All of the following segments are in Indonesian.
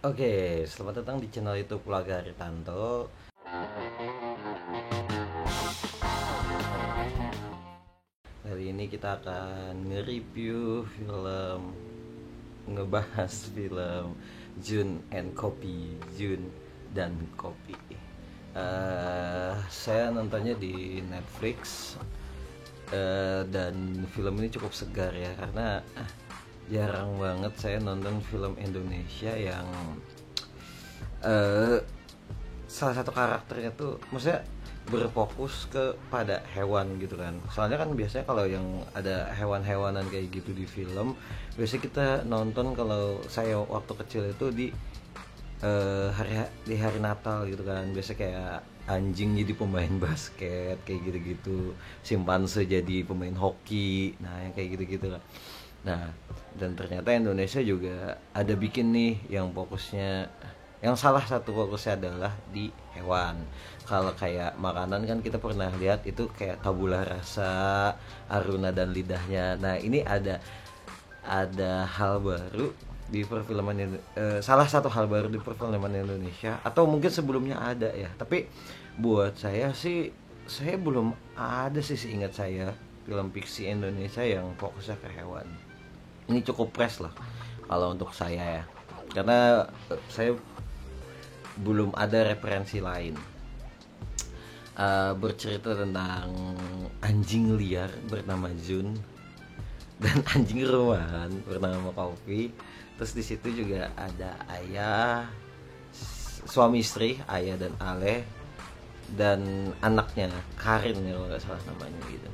Oke, selamat datang di channel YouTube Keluarga Aritanto. Kali ini kita akan nge-review film, ngebahas film Jun and Kopi, Jun dan Kopi. Saya nontonnya di Netflix, dan film ini cukup segar ya, karena jarang banget saya nonton film Indonesia yang eh, salah satu karakternya tuh maksudnya berfokus kepada hewan gitu kan. Soalnya kan biasanya kalau yang ada hewan-hewanan kayak gitu di film, biasanya kita nonton kalau saya waktu kecil itu di hari Natal gitu kan. Biasa kayak anjing jadi pemain basket kayak gitu-gitu, simpanse jadi pemain hoki, nah yang kayak gitu-gitu kan. Nah, dan ternyata Indonesia juga ada bikin nih yang fokusnya, yang salah satu fokusnya adalah di hewan. Kalau kayak makanan kan kita pernah lihat itu kayak tabula rasa, Aruna dan lidahnya. Nah, ini ada hal baru di perfilman salah satu hal baru di perfilman Indonesia, atau mungkin sebelumnya ada ya, tapi buat saya sih, saya belum ada sih seingat saya film fiksi Indonesia yang fokusnya ke hewan. Ini cukup fresh lah kalau untuk saya ya, karena saya belum ada referensi lain. Bercerita tentang anjing liar bernama Jun dan anjing rumahan bernama Kopi. Terus di situ juga ada ayah, suami istri, ayah dan Ale, dan anaknya Karin ya kalau nggak salah namanya gitu.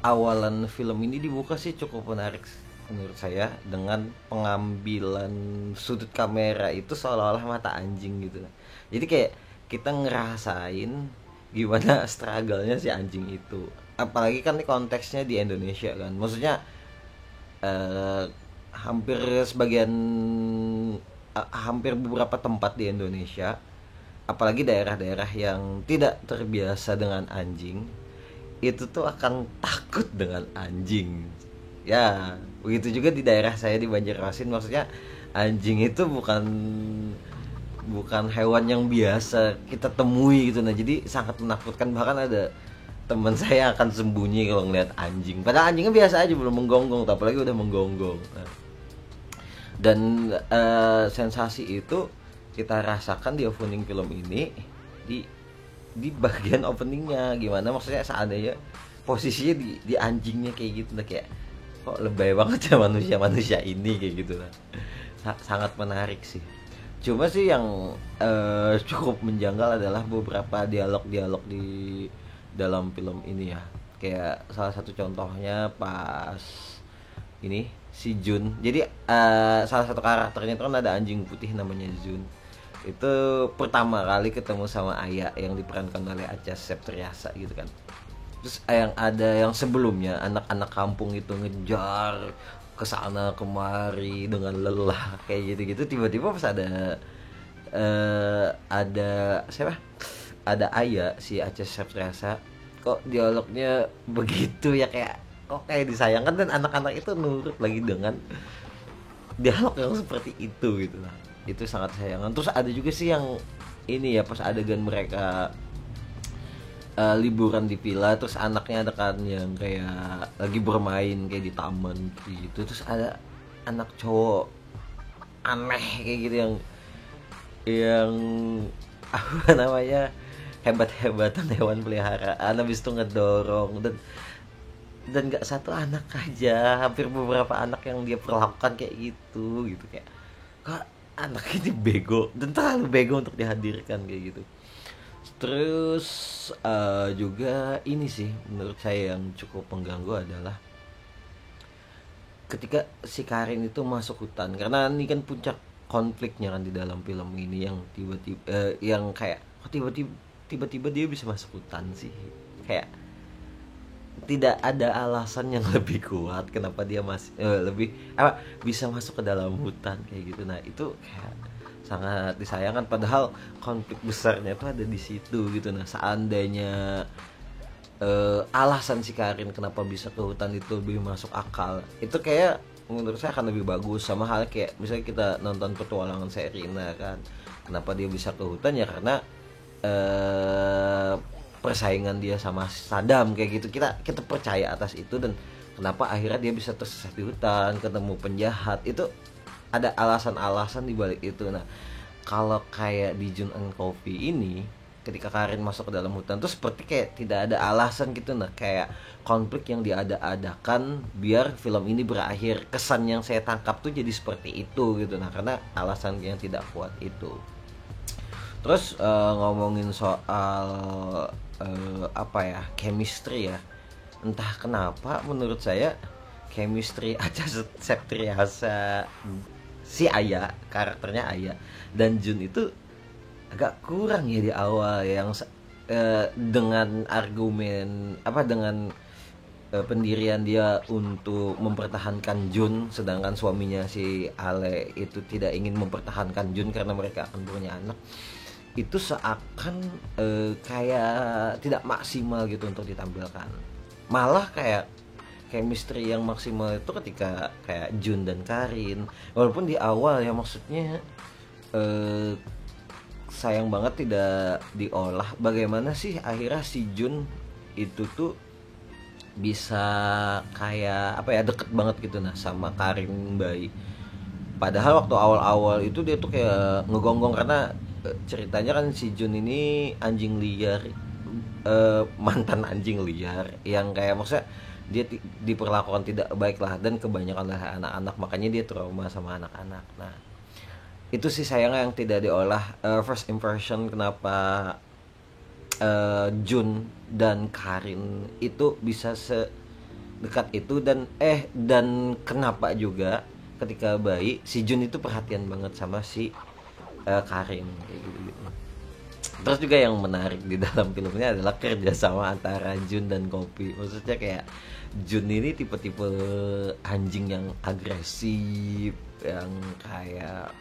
Awalan film ini dibuka sih cukup menarik menurut saya, dengan pengambilan sudut kamera itu seolah-olah mata anjing gitu. Jadi kayak kita ngerasain gimana struggle-nya si anjing itu. Apalagi kan ini konteksnya di Indonesia kan. Maksudnya eh, hampir sebagian hampir beberapa tempat di Indonesia, apalagi daerah-daerah yang tidak terbiasa dengan anjing, itu tuh akan takut dengan anjing. Ya, begitu juga di daerah saya di Banjarmasin. Maksudnya anjing itu bukan bukan hewan yang biasa kita temui gitu. Nah, jadi sangat menakutkan. Bahkan ada teman saya akan sembunyi kalau ngeliat anjing. Padahal anjingnya biasa aja, belum menggonggong, apalagi udah menggonggong. Nah, dan sensasi itu kita rasakan di opening film ini, di bagian openingnya. Gimana maksudnya seandainya posisinya di anjingnya kayak gitu, nah kayak kok lebay banget ya manusia ini kayak gitu lah. Sangat menarik sih. Cuma sih yang cukup menjanggal adalah beberapa dialog-dialog di dalam film ini ya. Kayak salah satu contohnya pas ini si Jun. Jadi salah satu karakternya itu kan ada anjing putih namanya Jun. Itu pertama kali ketemu sama Ayah yang diperankan oleh Acha Septriasa gitu kan. Terus yang ada yang sebelumnya anak-anak kampung itu ngejar ke sana kemari dengan lelah kayak gitu-gitu, tiba-tiba pas ada siapa? Ada Ayah si Acha Septriasa, kok dialognya begitu ya, kayak kok kayak disayangkan, dan anak-anak itu nurut lagi dengan dialog yang seperti itu gitu lah. Itu sangat sayangkan. Terus ada juga sih yang ini ya, pas adegan mereka liburan di villa, terus anaknya ada kan yang kayak lagi bermain kayak di taman gitu, terus ada anak cowok aneh kayak gitu yang apa namanya, hebat-hebatan hewan peliharaan, habis itu ngedorong, dan nggak satu anak aja, hampir beberapa anak yang dia perlakukan kayak gitu kayak kok anak ini bego dan terlalu bego untuk dihadirkan kayak gitu. Terus juga ini sih menurut saya yang cukup mengganggu adalah ketika si Karin itu masuk hutan, karena ini kan puncak konfliknya kan di dalam film ini, yang tiba-tiba yang kayak kok tiba-tiba dia bisa masuk hutan sih, kayak tidak ada alasan yang lebih kuat kenapa dia masih lebih apa bisa masuk ke dalam hutan kayak gitu. Nah, itu kayak sangat disayangkan, padahal konflik besarnya itu ada di situ gitu. Nah, seandainya alasan si Karin kenapa bisa ke hutan itu lebih masuk akal, itu kayak menurut saya akan lebih bagus. Sama hal kayak misalnya kita nonton petualangan Sherina kan, kenapa dia bisa ke hutan ya karena eh persaingan dia sama Saddam kayak gitu, kita percaya atas itu. Dan kenapa akhirnya dia bisa tersesat di hutan ketemu penjahat itu, ada alasan-alasan di balik itu. Nah, kalau kayak di Jun and Coffee ini, ketika Karin masuk ke dalam hutan tuh seperti kayak tidak ada alasan gitu. Nah, kayak konflik yang diada-adakan biar film ini berakhir. Kesan yang saya tangkap tuh jadi seperti itu gitu. Nah, karena alasan yang tidak kuat itu. Terus ngomongin soal apa ya, chemistry ya, entah kenapa menurut saya chemistry Acha Septriasa, si Aya, karakternya Aya dan Jun itu agak kurang ya di awal, yang dengan argumen apa, dengan pendirian dia untuk mempertahankan Jun, sedangkan suaminya si Ale itu tidak ingin mempertahankan Jun karena mereka akan punya anak. Itu seakan kayak tidak maksimal gitu untuk ditampilkan. Malah kayak chemistry yang maksimal itu ketika kayak Jun dan Karin, walaupun di awal ya maksudnya sayang banget tidak diolah bagaimana sih akhirnya si Jun itu tuh bisa kayak apa ya, deket banget gitu nah sama Karin bayi. Padahal waktu awal-awal itu dia tuh kayak ngegonggong karena ceritanya kan si Jun ini anjing liar, mantan anjing liar yang kayak maksudnya dia diperlakukan tidak baik lah dan kebanyakan oleh anak-anak, makanya dia trauma sama anak-anak. Nah, itu sih sayangnya yang tidak diolah. First impression kenapa Jun dan Karin itu bisa sedekat itu, dan kenapa juga ketika bayi si Jun itu perhatian banget sama si Karin kayak gitu. Terus juga yang menarik di dalam filmnya adalah kerjasama antara Jun dan Kopi. Maksudnya kayak Jun ini tipe-tipe anjing yang agresif, yang kayak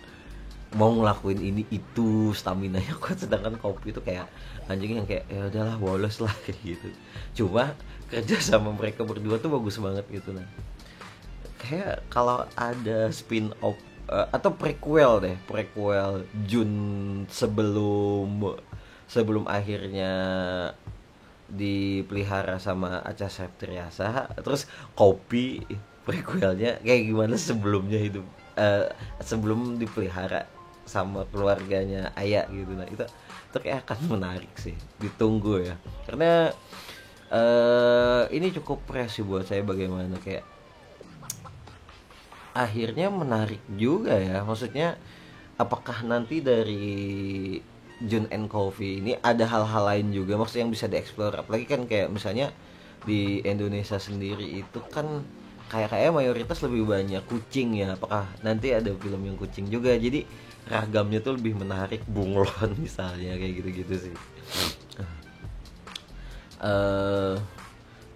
mau ngelakuin ini itu, stamina-nya kuat, sedangkan Kopi itu kayak anjing yang kayak ya udahlah bolos lah kayak gitu. Cuma kerja sama mereka berdua tuh bagus banget gitu. Nah, kayak kalau ada spin off atau prequel Jun sebelum akhirnya dipelihara sama Acha Septriasa, terus Kopi prequelnya kayak gimana sebelumnya hidup, sebelum dipelihara sama keluarganya Aya gitu. Nah, itu kayak akan menarik sih, ditunggu ya, karena ini cukup fresh sih buat saya bagaimana kayak akhirnya menarik juga ya. Maksudnya apakah nanti dari Jun and Coffee ini ada hal-hal lain juga maksudnya yang bisa dieksplor, apalagi kan kayak misalnya di Indonesia sendiri itu kan kayak mayoritas lebih banyak kucing ya, apakah nanti ada film yang kucing juga, jadi ragamnya tuh lebih menarik, bunglon misalnya kayak gitu-gitu sih.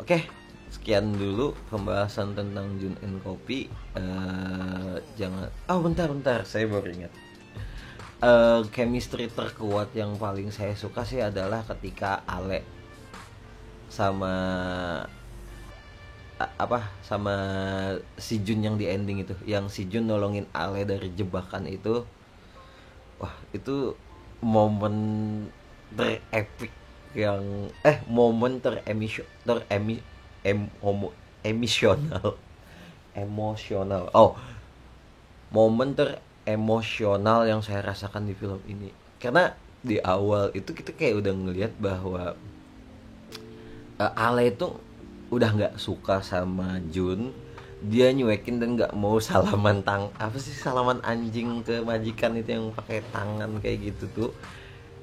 Oke, sekian dulu pembahasan tentang Jun and Coffee. Jangan, bentar, saya baru ingat. Chemistry terkuat yang paling saya suka sih adalah ketika Ale sama sama si Jun yang di ending itu, yang si Jun nolongin Ale dari jebakan itu. Wah, itu momen terepik yang momen emosional momen teremosional yang saya rasakan di film ini, karena di awal itu kita kayak udah ngelihat bahwa Ale itu udah nggak suka sama Jun, dia nyuekin dan nggak mau salaman salaman anjing ke majikan itu yang pakai tangan kayak gitu tuh.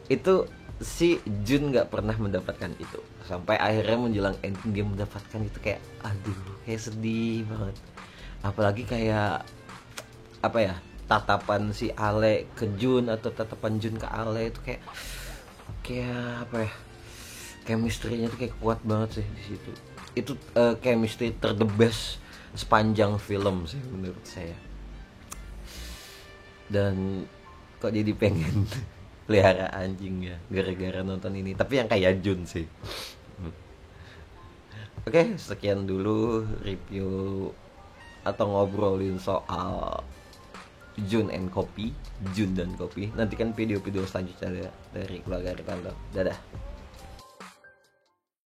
Itu si Jun nggak pernah mendapatkan itu sampai akhirnya menjelang ending dia mendapatkan itu, kayak aduh kayak sedih banget. Apalagi kayak apa ya, tatapan si Ale ke Jun atau tatapan Jun ke Ale itu kayak apa ya, chemistry-nya tuh kayak kuat banget sih di situ. Itu chemistry the best sepanjang film sih menurut saya. Dan kok jadi pengen pelihara anjing ya gara-gara nonton ini, tapi yang kayak Jun sih. Oke, sekian dulu review atau ngobrolin soal Jun dan Kopi. Nantikan video-video selanjutnya dari keluarga Rifanto. Dadah.